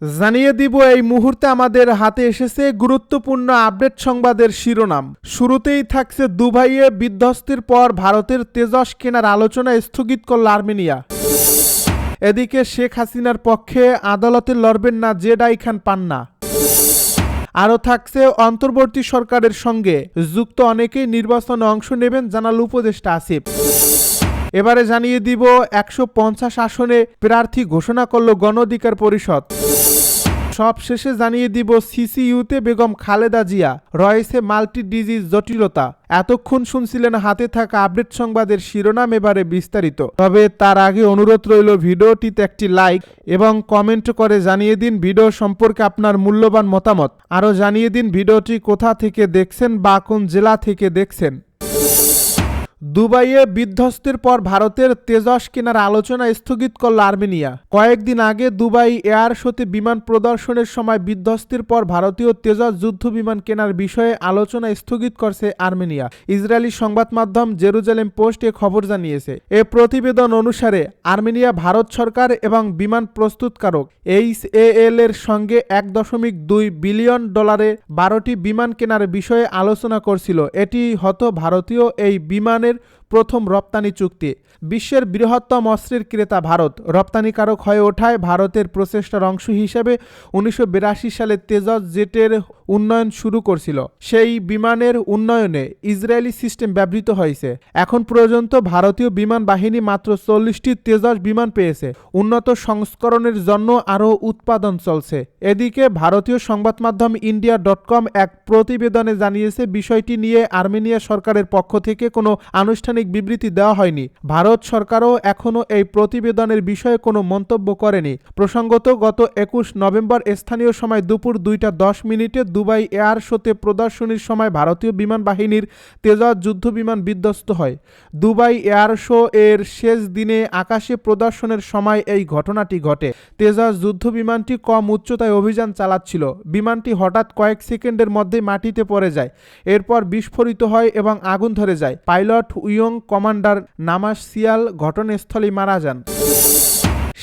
জানিয়ে দিব এই মুহূর্তে আমাদের হাতে এসেছে গুরুত্বপূর্ণ আপডেট সংবাদের শিরোনাম। শুরুতেই থাকছে দুবাইয়ে বিধ্বস্তির পর ভারতের তেজস কেনার আলোচনা স্থগিত করল আর্মেনিয়া। এদিকে শেখ হাসিনার পক্ষে আদালতে লড়বেন না জেডাই খান পান্না। আরও থাকছে অন্তর্বর্তী সরকারের সঙ্গে যুক্ত অনেকেই নির্বাচনে অংশ নেবেন জানাল উপদেষ্টা আসিফ। এবারে জানিয়ে দিব 150 আসনে প্রার্থী ঘোষণা করল গণ অধিকার পরিষদ। সব শেষে জানিয়ে দিব সিসিইউতে বেগম খালেদা জিয়া, রয়েছে মাল্টি ডিজিজ জটিলতা। এতক্ষণ শুনছিলেন হাতে থাকা আপডেট সংবাদের শিরোনাম, এবারে বিস্তারিত। তবে তার আগে অনুরোধ রইল ভিডিওটিতে একটি লাইক এবং কমেন্ট করে জানিয়ে দিন ভিডিও সম্পর্কে আপনার মূল্যবান মতামত। আরও জানিয়ে দিন ভিডিওটি কোথা থেকে দেখছেন বা কোন জেলা থেকে দেখছেন। দুবাইয়ে বিধ্বস্তের পর ভারতের তেজস কেনার আলোচনা স্থগিত করল আর্মেনিয়া। কয়েকদিন আগে দুবাই এয়ার শোতে বিমান প্রদর্শনের সময় বিধ্বস্তের পর ভারতীয় তেজস যুদ্ধ বিমান কেনার বিষয়ে আলোচনা স্থগিত করছে আর্মেনিয়া। ইসরায়েলি সংবাদ মাধ্যম জেরুজালেম পোস্ট এ খবর জানিয়েছে। এ প্রতিবেদন অনুসারে আর্মেনিয়া ভারত সরকার এবং বিমান প্রস্তুতকারক এইচএএল এর সঙ্গে $1.2 বিলিয়ন 12টি বিমান কেনার বিষয়ে আলোচনা করছিল। এটি হতো ভারতীয় এই বিমানের প্রথম রপ্তানি চুক্তি। বিশ্বের বৃহত্তম অস্ত্রের ক্রেতা ভারত রপ্তানিকারক হয়ে ওঠায় ভারতের প্রচেষ্টার অংশ হিসেবে 1982 সালে তেজস জেটের উন্নয়ন শুরু করছিল। সেই বিমানের উন্নয়নে ইসরায়েলি সিস্টেম ব্যবহৃত হয়েছে। এখন পর্যন্ত ভারতীয় বিমান বাহিনী মাত্র 40টি তেজস বিমান পেয়েছে। উন্নত সংস্করণের জন্য আরও উৎপাদন চলছে। এদিকে ভারতীয় সংবাদ মাধ্যম ইন্ডিয়া.com এক প্রতিবেদনে জানিয়েছে বিষয়টি নিয়ে আর্মেনিয়া সরকারের পক্ষ থেকে কোনো আনুষ্ঠানিক বিবৃতি দেওয়া হয়নি। ভারত সরকারও এখনও এই প্রতিবেদনের বিষয়ে কোনো মন্তব্য করেনি। প্রসঙ্গত গত 21 নভেম্বর স্থানীয় সময় দুপুর 2:10 দুবাই এয়ার শোতে প্রদর্শনীর সময় ভারতীয় বিমান বাহিনীর তেজস যুদ্ধ বিমান বিধ্বস্ত হয়। দুবাই এয়ার শো এর শেষ দিনে আকাশে প্রদর্শনের সময় এই ঘটনাটি ঘটে। তেজস যুদ্ধ বিমানটি কম উচ্চতায় অভিযান চালাচ্ছিল। বিমানটি হঠাৎ কয়েক সেকেন্ডের মধ্যে মাটিতে পড়ে যায়। এরপর বিস্ফোরিত হয় এবং আগুন ধরে যায়। পাইলট উইং কমান্ডার নামাজ সিয়াল ঘটনাস্থলেই মারা যান।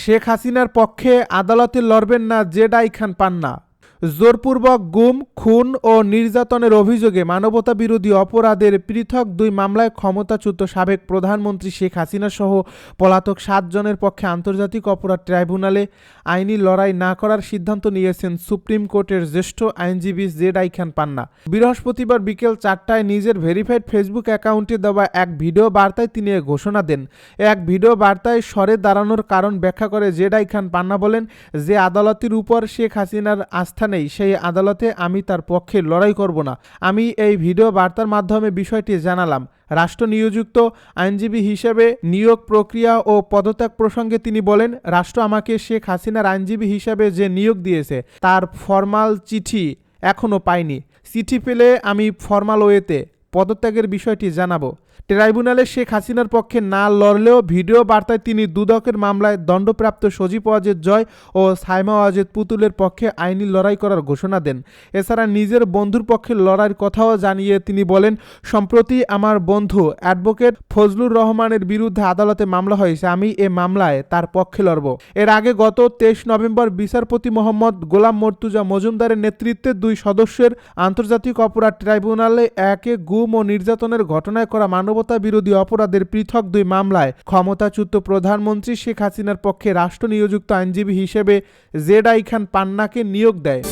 শেখ হাসিনার পক্ষে আদালতে লড়বেন না জেডাই খান পান্না। জোরপূর্বক গুম, খুন ও নির্যাতনের অভিযোগে মানবতাবিরোধী অপরাধের পৃথক 2 মামলায় ক্ষমতাচ্যুত সাবেক প্রধানমন্ত্রী শেখ হাসিনা সহ পলাতক 7 জনের পক্ষে আন্তর্জাতিক অপরাধ ট্রাইব্যুনালে আইনি লড়াই না করার সিদ্ধান্ত নিয়েছেন সুপ্রিম কোর্টের জ্যেষ্ঠ আইনজীবী জেডাই খান পান্না। বৃহস্পতিবার বিকেল 4টায় নিজের ভেরিফাইড ফেসবুক অ্যাকাউন্টে দেওয়া এক ভিডিও বার্তায় তিনি এ ঘোষণা দেন। এক ভিডিও বার্তায় সরে দাঁড়ানোর কারণ ব্যাখ্যা করে জেডাই খান পান্না বলেন, যে আদালতের উপর শেখ হাসিনার আস্থা নেই সেই আদালতে আমি তার পক্ষে লড়াই করব না। আমি এই ভিডিও বার্তার মাধ্যমে বিষয়টি জানালাম। রাষ্ট্র নিয়োজিত আইনজীবী হিসেবে নিয়োগ প্রক্রিয়া ও পদত্যাগ প্রসঙ্গে তিনি বলেন, রাষ্ট্র আমাকে শেখ হাসিনার আইনজীবী হিসেবে যে নিয়োগ দিয়েছে তার ফরমাল চিঠি এখনও পাইনি। চিঠি পেলে আমি ফরমাল ওয়েতে পদত্যাগের বিষয়টি জানাবো। ট্রাইব্যুনালে শেখ হাসিনার পক্ষে না লড়লেও ভিডিও বার্তায় তিনি দুদকের মামলায় দণ্ডপ্রাপ্ত সজীব ওয়াজেদ জয় ও সাইমা ওয়াজেদ পুতুলের পক্ষে আইনি লড়াই করার ঘোষণা দেন। এছাড়া নিজের বন্ধুর পক্ষে লড়াইয়ের কথাও জানিয়ে তিনি বলেন, সম্প্রতি আমার বন্ধু অ্যাডভোকেট ফজলুর রহমানের বিরুদ্ধে আদালতে মামলা হয়েছে, আমি এ মামলায় তার পক্ষে লড়ব। এর আগে গত 23 নভেম্বর বিচারপতি মোহাম্মদ গোলাম মর্তুজা মজুমদারের নেতৃত্বে 2 সদস্যের আন্তর্জাতিক অপরাধ ট্রাইব্যুনালে একে গুম ও নির্যাতনের ঘটনায় করা মানবতা বিরোধী অপরাধের পৃথক 2 মামলায় ক্ষমতাচ্যুত প্রধানমন্ত্রী শেখ হাসিনার পক্ষে রাষ্ট্র নিয়োজিত আইনজীবী হিসেবে জেডাই খান পান্নাকে নিয়োগ দেয়।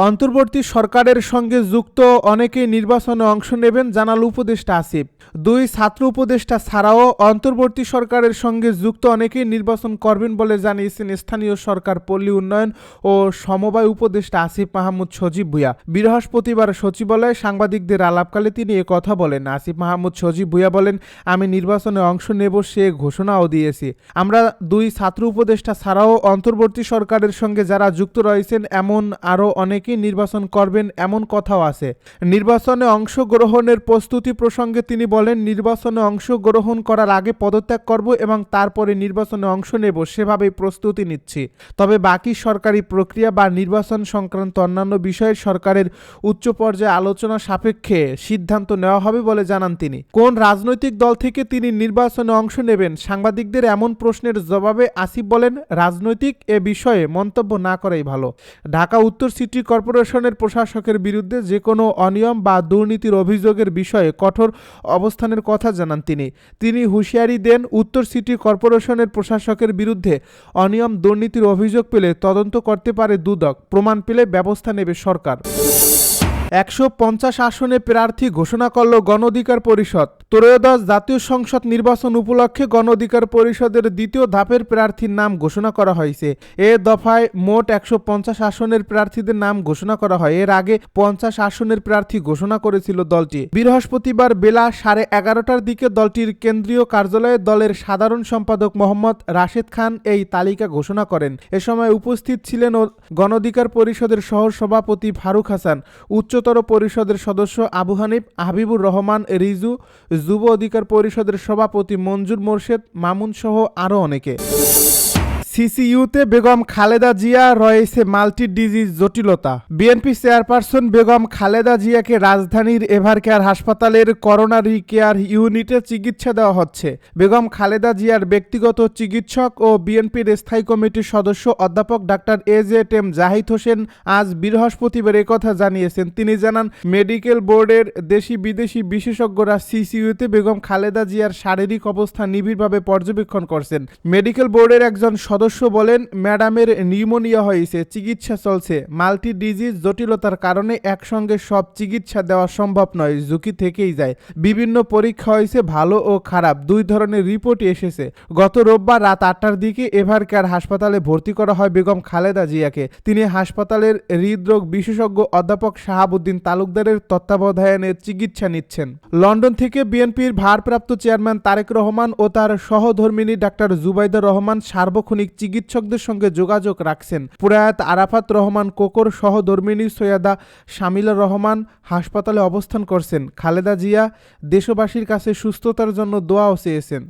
অন্তর্বর্তী সরকারের সঙ্গে যুক্ত অনেকেই নির্বাচনে অংশ নেবেন জানাল উপদেষ্টা আসিফ। 2 ছাত্র উপদেষ্টা ছাড়াও অন্তর্বর্তী সরকারের সঙ্গে যুক্ত অনেকেই নির্বাচন করবেন বলে জানিয়েছেন স্থানীয় সরকার, পল্লী উন্নয়ন ও সমবায় উপদেষ্টা আসিফ মাহমুদ সজীব ভুঁইয়া। বৃহস্পতিবার সচিবালয়ে সাংবাদিকদের আলাপকালে তিনি কথা বলেন। আসিফ মাহমুদ সজীব ভুঁইয়া বলেন, আমি নির্বাচনে অংশ নেব সে ঘোষণাও দিয়েছি। আমরা 2 ছাত্র উপদেষ্টা ছাড়াও অন্তর্বর্তী সরকারের সঙ্গে যারা যুক্ত রয়েছেন এমন আরও অনেক থেকেই নির্বাচন করবেন এমন কথাও আছে। নির্বাচনে অংশগ্রহণের প্রস্তুতি প্রসঙ্গে তিনি বলেন, নির্বাচনে অংশগ্রহণ করার আগে পদত্যাগ করব এবং তারপরে নির্বাচনে অংশ নেব, সেভাবেই প্রস্তুতি নিচ্ছি। তবে বাকি সরকারি প্রক্রিয়া বা নির্বাচন সংক্রান্ত অন্যান্য বিষয়ে সরকারের উচ্চ পর্যায়ে আলোচনা সাপেক্ষে সিদ্ধান্ত নেওয়া হবে বলে জানান তিনি। কোন রাজনৈতিক দল থেকে তিনি নির্বাচনে অংশ নেবেন, সাংবাদিকদের এমন প্রশ্নের জবাবে আসিফ বলেন, রাজনৈতিক এ বিষয়ে মন্তব্য না করাই ভালো। ঢাকা উত্তর সিটি কর্পোরেশনের প্রশাসকের বিরুদ্ধে যে কোনো অনিয়ম বা দুর্নীতির অভিযোগের বিষয়ে কঠোর অবস্থানের কথা জানান তিনি হুঁশিয়ারি দেন, উত্তর সিটি কর্পোরেশনের প্রশাসকের বিরুদ্ধে অনিয়ম দুর্নীতির অভিযোগ পেলে তদন্ত করতে পারে দুদক, প্রমাণ পেলে ব্যবস্থা নেবে সরকার। 150 আসনে প্রার্থী ঘোষণা করল গণ অধিকার পরিষদ। ত্রয়োদশ জাতীয় সংসদ নির্বাচন উপলক্ষে গণ অধিকার পরিষদের দ্বিতীয় ধাপের প্রার্থীর নাম ঘোষণা করা হয়েছে। এ দফায় মোট 150 আসনের প্রার্থীদের নাম ঘোষণা করা হয়। এর আগে 50 আসনের প্রার্থী ঘোষণা করেছিল দলটি। বৃহস্পতিবার বেলা 11:30টার দিকে দলটির কেন্দ্রীয় কার্যালয়ে দলের সাধারণ সম্পাদক মোহাম্মদ রাশেদ খান এই তালিকা ঘোষণা করেন। এ সময় উপস্থিত ছিলেন গণ অধিকার পরিষদের সহ সভাপতি ফারুক হাসান, উচ্চতর পরিষদের সদস্য আবু হানিফ, হাবিবুর রহমান রিজু, যুব অধিকার পরিষদের সভাপতি মঞ্জুর মোর্শেদ মামুন সহ আরও অনেকে। সিসিইউতে বেগম খালেদা জিয়া রয়েছে মাল্টি ডিজিজ জটিলতা। বিএনপি চেয়ারপারসন বেগম খালেদা জিয়াকে রাজধানীর এভারকেয়ার হাসপাতালের করোনারি কেয়ার ইউনিটে চিকিৎসা দেওয়া হচ্ছে। বেগম খালেদা জিয়ার ব্যক্তিগত চিকিৎসক ও বিএনপির স্থায়ী কমিটির সদস্য অধ্যাপক ডাক্তার এজেএম জাহিদ হোসেন আজ বৃহস্পতিবার একথা জানিয়েছেন। তিনি জানান, মেডিকেল বোর্ডের দেশি বিদেশি বিশেষজ্ঞরা সিসিইউতে বেগম খালেদা জিয়ার শারীরিক অবস্থা নিবিড়ভাবে পর্যবেক্ষণ করছেন। মেডিকেল বোর্ডের একজন সদস্য বলেন, ম্যাডামের নিউমোনিয়া হয়েছে, চিকিৎসা চলছে। মাল্টি ডিজিজ জটিলতার কারণে একসঙ্গে সব চিকিৎসা দেওয়া সম্ভব নয়, ঝুঁকি থেকেই যায়। বিভিন্ন পরীক্ষা হয়েছে, ভালো ও খারাপ দুই ধরনের রিপোর্টই এসেছে। গত রোববার রাত 8টার দিকে এভারকেয়ার হাসপাতালে ভর্তি করা হয় বেগম খালেদা জিয়াকে। তিনি হাসপাতালের হৃদরোগ বিশেষজ্ঞ অধ্যাপক শাহাবুদ্দিন তালুকদারের তত্ত্বাবধানে চিকিৎসা নিচ্ছেন। লন্ডন থেকে বিএনপির ভারপ্রাপ্ত চেয়ারম্যান তারেক রহমান ও তার সহধর্মিণী ডাক্তার জুবাইদা রহমান সার্বক্ষণিক চিকিৎসকদের সঙ্গে যোগাযোগ রাখছেন। প্রয়াত আরাফাত রহমান কোকর সহধর্মিণী সৈয়দা শামিলা রহমান হাসপাতালে অবস্থান করছেন। খালেদা জিয়া দেশবাসীর কাছে সুস্থতার জন্য দোয়াও চেয়েছেন।